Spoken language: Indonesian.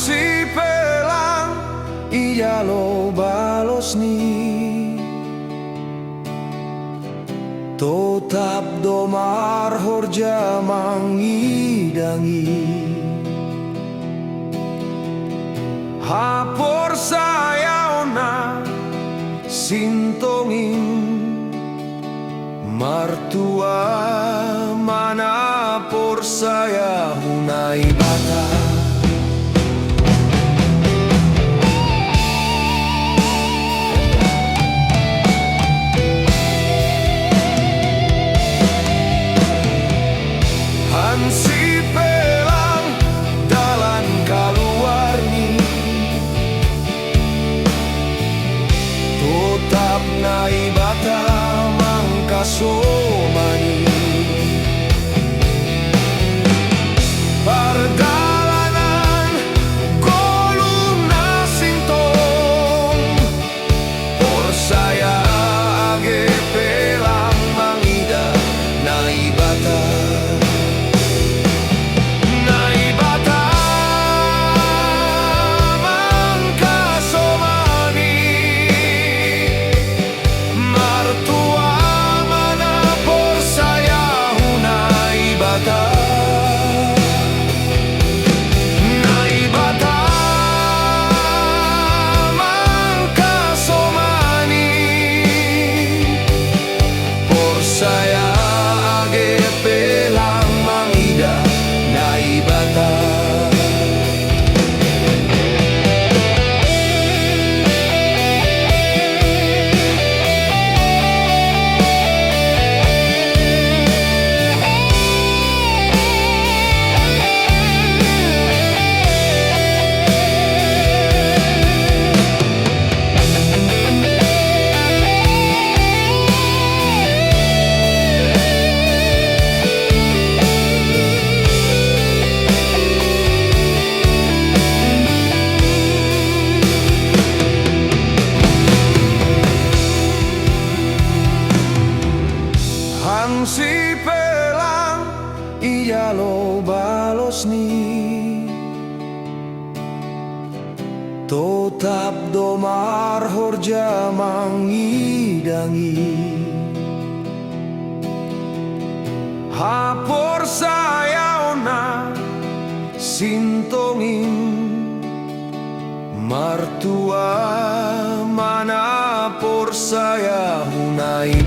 si pelang iya lo balos ni totap domar horja mangidangi hapor saya ona sintongin martua mana por saya hunai bata si pelang dalan keluar ni totap nai bata mangkasomani pardalanan kolumna sintong por saya age pelang mangida nai bata saya age pelang mangida nai bata si pelang iya lo balos ni totap domar horja mangidangi hapor saya ona sintongin martua mana por saya hunai